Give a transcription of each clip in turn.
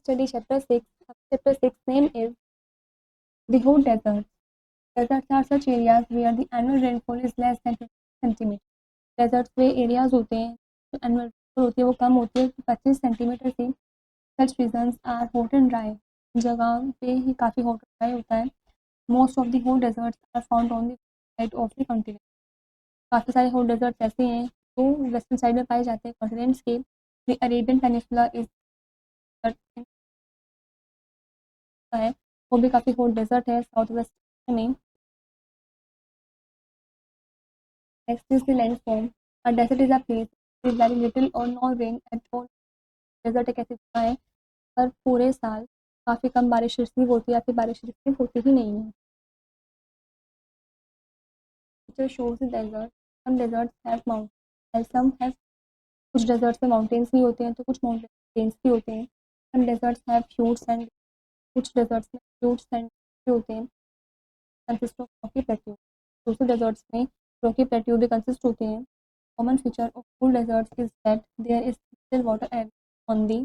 study chapter 6. Chapter 6 name is the hot desert. Deserts are such areas where the annual rainfall is less than 50 centimetre. Deserts वे areas होते हैं जो annual rainfall होती है वो कम होती है 25 सेंटीमीटर से. Such regions are hot and dry. जगह पे ही काफ़ी हॉट एंड ड्राई होता है. Most of the hot deserts are found on the side of the continent. काफ़ी सारे हॉट डेजर्ट्स ऐसे हैं जो वेस्टर्न साइड में पाए जाते हैं कॉन्टिनेंट्स के. द अरेबियन पेनिसुला इज है वो भी काफ़ी हॉट डेजर्ट है साउथ वेस्ट में. Next is the landform. A desert is a place with very little or no rain at all. Desert एक ऐसी जगह है पर पूरे साल काफ़ी कम बारिश रिसीव होती है या फिर बारिश रिसीव होती ही नहीं है. जो shows the desert. Some deserts have mountain, some have. कुछ डेजर्ट्स में माउंटेन्स भी होते हैं तो कुछ माउंटेन्स भी होते हैं. सम डेजर्ट्स हैव फ्यूट्स एंड. कुछ डेजर्ट्स में फ्यूट्स एंड भी होते हैं. Consist of rocky plateau. दूसरे डेजर्ट्स में रॉकी प्लेट्यू भी कंसिस्ट होते हैं. Common feature of cool deserts is that there is still water on the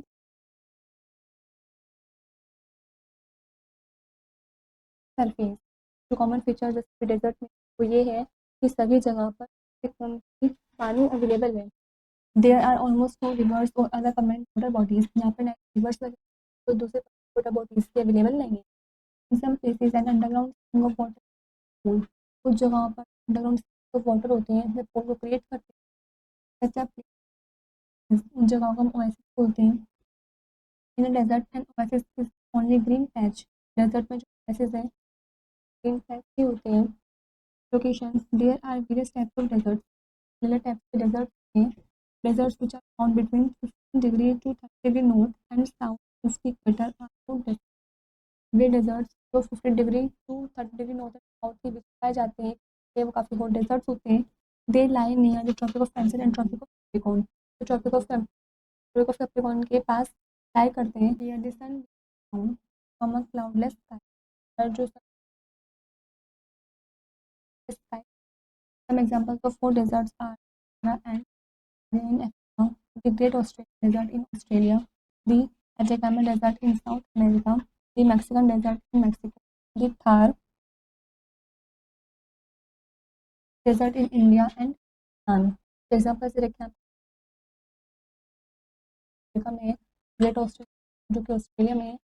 surface. जो कॉमन फीचर जैसे डेजर्ट में वो ये है कि सभी जगह पर एक पानी अवेलेबल है. There are almost no rivers और अदर परमानेंट वाटर बॉडीज. यहाँ पर रिवर्स वगैरह तो दूसरे वाटर बॉडीज के अवेलेबल नहीं है. In some places and underground spring of water pool. कुछ जगहों पर अंडरग्राउंड स्प्रिंग ऑफ वाटर होते हैं जिसमें पूल को क्रिएट करते हैं. सच उन जगहों को हम ओएसिस बोलते हैं. In a desert and oasis is only green patch. Desert में जो ओएसिस है ग्रीन पैच ही होते हैं. Locations. There are various types of desert. अलग टाइप्स के डेजर्ट हैं. Deserts which are found between 15 degree to 30 degree north and south of the equator are called desert. वे डेजर्ट्स जो 50 degree to 30 degree north and south के बीच पाए जाते हैं ये वो काफ़ी हॉट डेजर्ट्स होते हैं. They lie near the Tropic of Cancer and Tropic of Capricorn. तो ट्रॉपिक ऑफ कैप्रिकॉर्न के पास लाई करते हैं. Near the sun from a cloudless sky. जो sky. Some examples of hot deserts are and in Africa, the Great Australian Desert in Australia, the Atacama Desert in South America, the Mexican Desert in Mexico, the Thar Desert in India and Pakistan. Example से रखें Africa में great Australia जो कि Australia में है.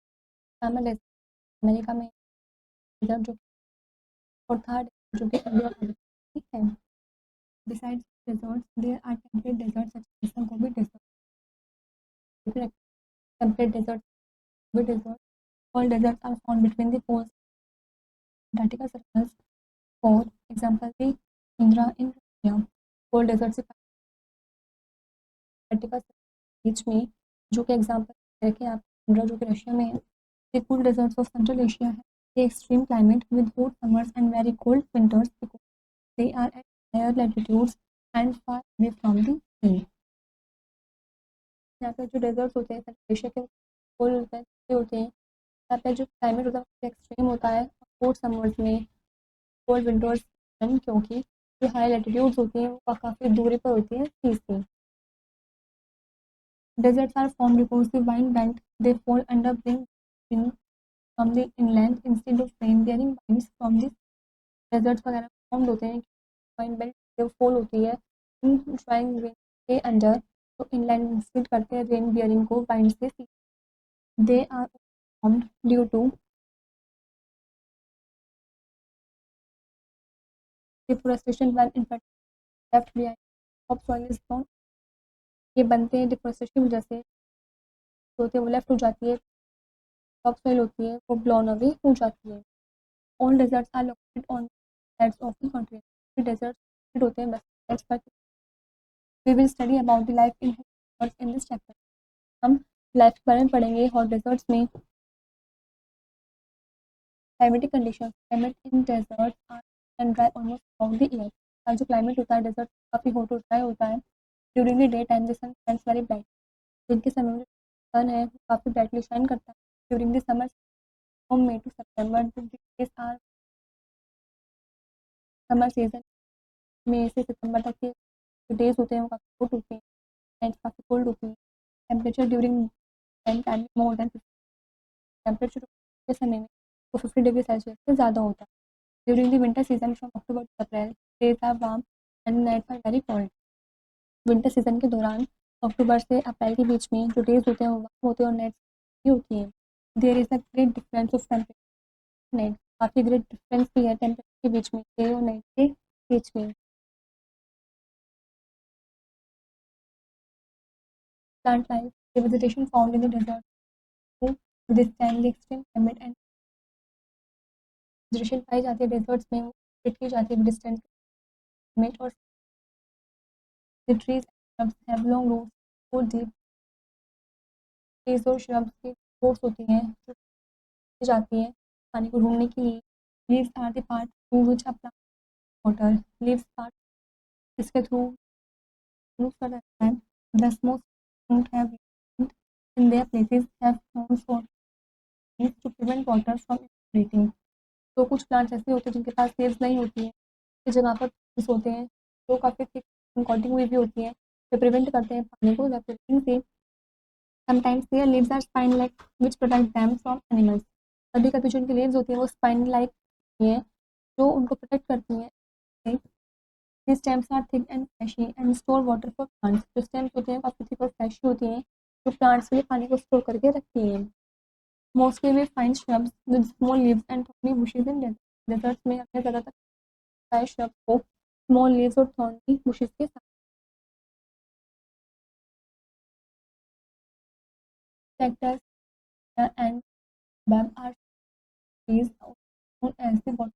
America में desert जो और थार जो कि इंडिया में. ठीक है. Besides deserts, there are temperate deserts such as the Gobi Desert. Temperate deserts, Gobi Desert. All deserts are found between the poles. Antarctica circles. For example, the Tundra in Russia. Cold deserts से Antarctica बीच में जो कि example रखें आप tundra जो कि Russia में है. The cool deserts of Central Asia have the extreme climate with hot summers and very cold winters because they are at higher latitudes and far away from the sea. यहाँ पे जो desserts होते हैं central Asia के cold होते हैं. यहाँ पे जो क्लाइमेट होता है एक्सट्रीम होता है हॉट समर्स में कोल्ड विंटर्स क्योंकि जो हाई लैटिट्यूड्स होती हैं वो काफ़ी दूरी पर होती हैं सी से. Deserts are formed because the wind bent they fall under bring in from the inland instead of rain bearing winds from the deserts वगैरह formed होते हैं. wind belt जब fall होती है इन ड्राइंग रेन के अंडर तो inland इंस्टेड करते हैं रेन बियरिंग को wind से. they are formed due to deforestation when in fact left behind topsoil is blown. ये बनते हैं डिफोरेस्टेशन की वजह से होते हैं वो लेफ्ट हो जाती है. topsoil होती है वो ब्लोन अवे हो जाती है. All deserts are located on sides of the continent. Deserts होते हैं west पर. We will study about the life in deserts in this chapter. हम लाइफ के बारे में पढ़ेंगे हॉट डेजर्ट्स में. Climatic condition. Climate in desert are and dry almost all the year. का जो क्लाइमेट होता है डेजर्ट काफ़ी हॉट और ड्राई होता है. During the day time the sun shines very bright. दिन के समय में सन है काफ़ी ब्राइटली शाइन करता है. During the summer from May to September the days are summer season मई से सितंबर तक के जो डेज होते हैं वो काफ़ी हॉट होते हैं. नाइट काफ़ी कोल्ड होती है. Temperature during time more than temperature के समय में वो 50 डिग्री सेल्सियस से ज़्यादा होता है। During the winter season from October to April days are warm and nights are very cold. Winter season के दौरान अक्टूबर से अप्रैल के बीच में जो डेज होते हैं वो वार्म होते हैं और नाइट्स होती हैं। There is a great difference of temperature night, काफ़ी ग्रेट डिफरेंस भी है टेम्परेचर के बीच में, डे और नाइट के बीच में। Plant life, the vegetation found in the desert to withstand the extreme climate and vegetation पाई जाती है डेजर्ट्स में, वो fit की जाती है डिस्टेंस क्लाइमेट और the trees and shrubs have long roots so deep। trees और shrubs की roots होती हैं जो की जाती हैं पानी को ढूंढने के लिए। leaves are the part through which a plant water, leaves part इसके थ्रू move कर रहता है। the most don't have roots in their places have thorns or leaves to prevent water from evaporating। तो कुछ प्लांट्स ऐसे होते हैं जिनके पास लीव्स नहीं होती हैं, की जगह पर leaves होते हैं जो काफ़ी थिक कॉटिंग हुई भी होती हैं, जो प्रिवेंट करते हैं पानी को evaporating से। Sometimes there leaves are spine like which protect them from animals. कभी कभी जो उनकी लीव्स होती हैं वो स्पाइन लाइक होती हैं जो उनको प्रोटेक्ट करती हैं। these stems are thick and fleshy and store water for plants। जो stems होते हैं काफ़ी थिक और फ्लैशी होती हैं जो प्लांट्स के लिए पानी को स्टोर करके रखती हैं। Mostly we find shrubs with small leaves and thorny bushes in deserts में हमें ज़्यादातर ड्राई shrubs को स्मॉल लीव्स और थॉर्नी bushes के साथ। cactus and bab are trees known as the bottom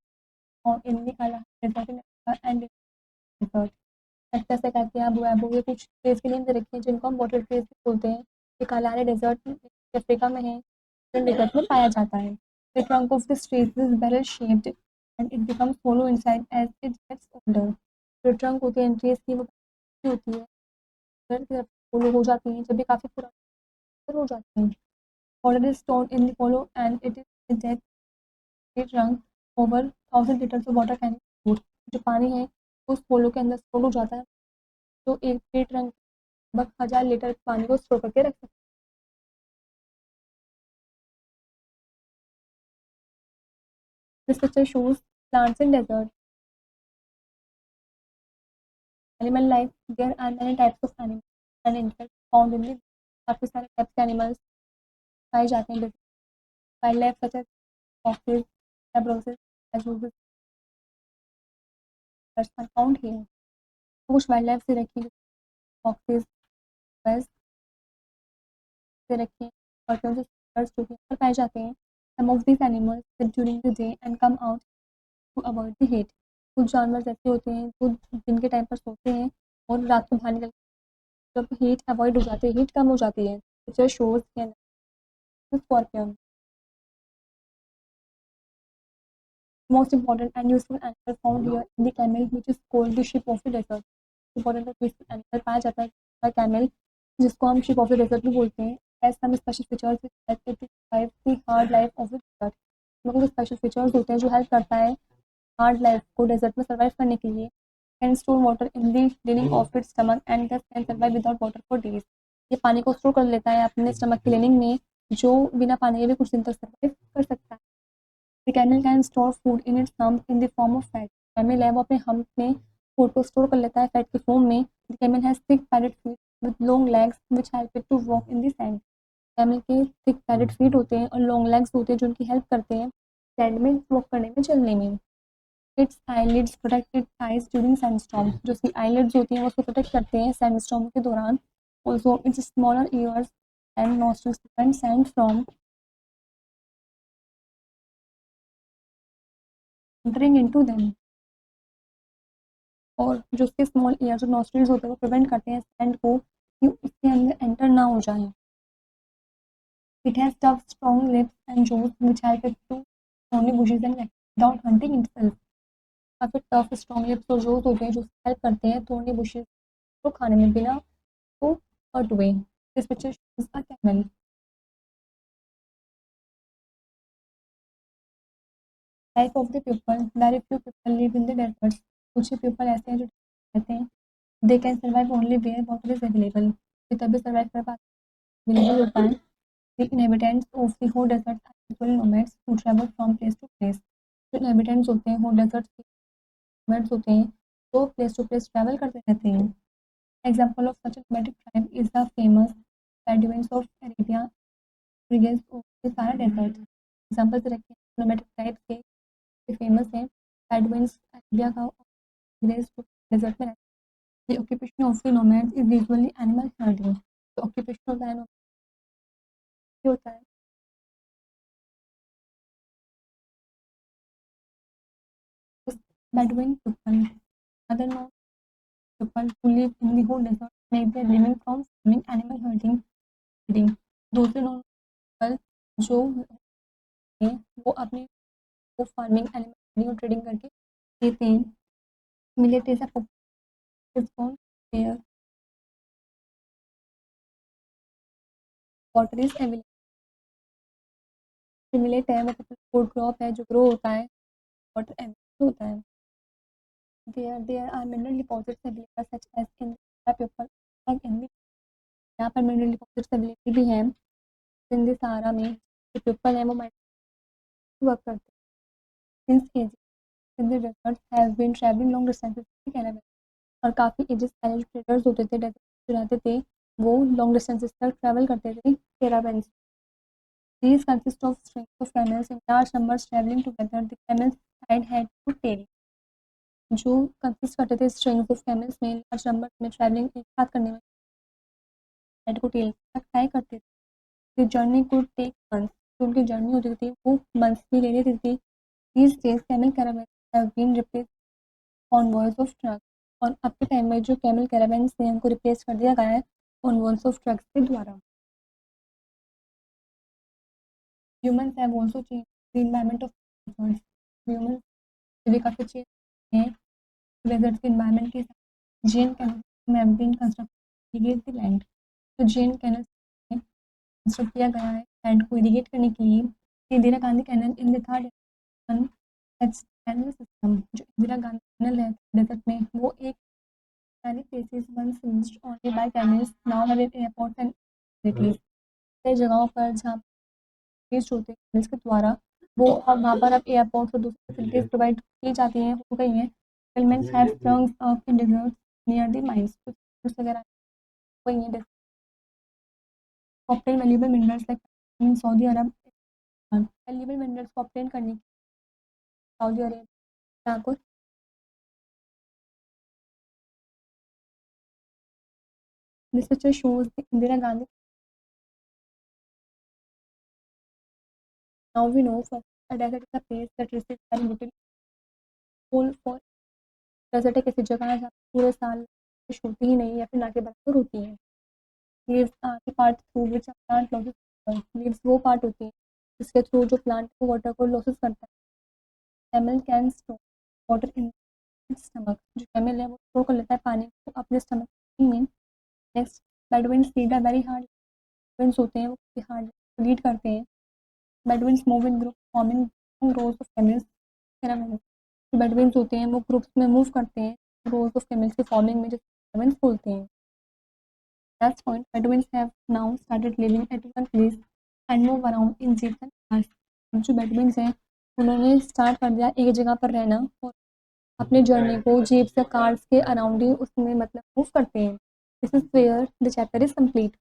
or in the Kalahari desert in Africa and in the desert। Cactus है कैक्टिया बुएबो, ये कुछ ट्रीज के नेम दे रखे हैं जिनको हम वाटर ट्रीज भी बोलते हैं। ये कालाहारी डेजर्ट अफ्रीका में है, डेजर्ट में पाया जाता है। The trunk of this tree is barrel shaped and it becomes hollow inside as it gets older. जो ट्रंक होती है इन ट्रीज की वो होती है होलो हो जाती हैं जब भी काफ़ी पुरानी हो जाती हैं। Already stored in the hollow and it is that trunk over 1000 litres of water can. जो पानी है उस होलो के अंदर स्टोर हो जाता है जो एक पेट रंग लगभग 1000 लीटर पानी को स्टोर करके रख सकते हैं। This picture shows plants in desert animal life. There are many types of animal and insects found in the काफ़ी सारे टाइप्स के एनिमल्स पाए जाते हैं wild life such as foxes zebras as are found here. कुछ wild life से रखी foxes से रखे और कौन से जो कि पर पाए जाते हैं। Some of these animals live during the day and come out to avoid the heat. कुछ जानवर ऐसे होते हैं जो दिन के टाइम पर सोते हैं और रात को बाहर निकल जब हीट अवॉइड हो जाती है, हीट कम हो जाती है। Picture shows scorpion most important and useful animal found here in the camel which is called the ship of the desert. Important और यूजफुल एनिमल पाया जाता है कैमल जिसको हम शिप ऑफ द डेजर्ट भी बोलते हैं। has some special features which help it to survive the hard life of the desert। मतलब कुछ स्पेशल फीचर्स होते हैं जो हेल्प करता है हार्ड लाइफ को डेजर्ट में सर्वाइव करने के लिए। Can store water in the lining of its stomach and thus can survive without water for days. ये पानी को स्टोर कर लेता है अपने स्टमक की लिनिंग में जो बिना पानी के भी कुछ दिन तक सर्वाइव कर सकता है। The camel can store food in its hump in the form of fat. Camel है वो अपने हम्प में फूड को स्टोर कर लेता है फैट की फॉर्म में। The camel has thick padded feet with long legs which help it to walk in the sand. Camel के थिक पैडेड फीट होते हैं और लॉन्ग लेग्स होते हैं जो उनकी हेल्प करते हैं सैंड में वॉक करने में, चलने में। It's eyelids protect it's eyes during sandstorm. जो उसकी आईलिड्स होती हैं वो उसको प्रोटेक्ट करते हैं सैंडस्टॉर्म के दौरान। Also it's smaller years and nostrils prevent sand from entering into them. और जो उसके स्मॉल ईयर्स और नॉस्ट्रल्स होते हैं वो प्रिवेंट करते हैं सैंड को कि उसके अंदर एंटर ना हो जाए। It has tough strong lips and jaws which help it to only bushes and without hunting itself। काफ़ी टफ स्ट्रॉन्ग लिप्स और जॉज होते हैं जो हेल्प करते हैं थोड़ी बुशेस को खाने में बिना को हर्ट हुए। This picture shows a camel. Life of the people. Very few people live in the deserts. कुछ ही पीपल ऐसे हैं जो रहते हैं। They can survive only where water is available. ये तभी सर्वाइव कर पाते अवेलेबल होता है The inhabitants of the whole desert are usually nomads who travel from place to place. जो inhabitants होते हैं वो डेजर्ट के nomads होते हैं जो प्लेस टू प्लेस ट्रैवल करते रहते हैं. Example of such a nomadic tribe is the famous Bedouins of Arabia, regions of the Sahara Desert. Example से रखें nomadic tribes के फेमस हैं Bedouins अरेबिया का डेजर्ट में रहते हैं. The occupation of the nomads is usually animal herding. तो occupation होता है होता है Bedouin people, other known people who live in the whole desert make their living from farming, animal herding, breeding. दूसरे known people जो हैं वो अपने वो फार्मिंग, एनिमल हर्डिंग और ट्रेडिंग करके देते हैं. मिलेट इज अ फोन where water is available. Millet है मतलब फूड क्रॉप है जो ग्रो होता है, वाटर अवेलेबल होता है. There are mineral deposits available such as in the people and in the यहाँ पर मिनरल डिपॉजिट्स अवेलेबल भी हैं. इन द सहारा में जो पीपल हैं वो वर्क करते हैं. Since ages in the desert have been travelling long distances to caravan. और काफ़ी एजेस पहले जो ट्रेडर्स होते थे डेजर्ट जो रहते थे वो लॉन्ग डिस्टेंसेस तक ट्रैवल करते थे Caravan. These consist of strings of camels in large numbers traveling together. The camel's side had to tail. जो कंसिस्ट करते थे स्ट्रिंग्स ऑफ कैमल्स में लार्ज नंबर में ट्रैवलिंग एक साथ करने में हेड को टेल तक टाई करते थे. The journey could take months. जो उनकी जर्नी होती थी वो मंथ्स भी ले लेती थी. These days camel caravan have been replace convoys of truck. और अब के टाइम में जो कैमल कैरावैन हैं उनको रिप्लेस कर दिया गया है कॉन्वॉयज ऑफ ट्रक्स के द्वारा. Humans have also changed the environment of deserts. Humans भी काफ़ी चेंज हैं डेजर्ट के एनवायरनमेंट के साथ. जेन canal have been constructed to irrigate the land. तो जेन कैनल कंस्ट्रक्ट किया गया है लैंड को इरिगेट करने के लिए. Indira Gandhi canal in the third canal system. जो इंदिरा गांधी कैनल है डेजर्ट में वो एक many places once used only by camels now have airports and facilities. कई जगहों पर जहाँ यूज होते हैं कैमल्स के द्वारा वो अब वहाँ पर अब एयरपोर्ट्स और दूसरी फैसिलिटीज प्रोवाइड की जाती हैं हो गई हैं. Settlements have sprung up in deserts near the mines. कुछ वगैरह वही हैं obtain valuable minerals like in Saudi Arab. Valuable minerals को ऑप्टेन करने के सऊदी अरेबिया को This picture shows the Indira Gandhi. Now we know for a desert is a place that receives very little full for desert एक ऐसी जगह है जहाँ पूरे साल बारिश होती ही नहीं या फिर ना के बराबर होती है. Leaves are the part through which a plant loses water. Leaves वो पार्ट होती है जिसके थ्रू जो प्लांट को वाटर को लॉसेस करता है. Camel can store water in stomach. जो कैमल है वो स्टोर कर लेता है पानी को अपने स्टमक में. Next Bedouins lead a very hard. Bedouins होते हैं वो काफ़ी हार्ड लीड करते हैं. Bedouins move in group forming rows of camels. जो बेडुइन्स होते हैं वो ग्रुप्स में मूव करते हैं रोज ऑफ कैमल्स की फॉर्मिंग में जिसे बेडुइन्स बोलते हैं. That's point Bedouins have now started living at one place and move around in jeeps and cars. जो बेडुइन्स हैं उन्होंने स्टार्ट कर दिया एक जगह पर रहना और अपने जर्नी को जीप्स या कार्स के अराउंड ही उसमें मतलब मूव करते हैं. This is where the chapter is complete.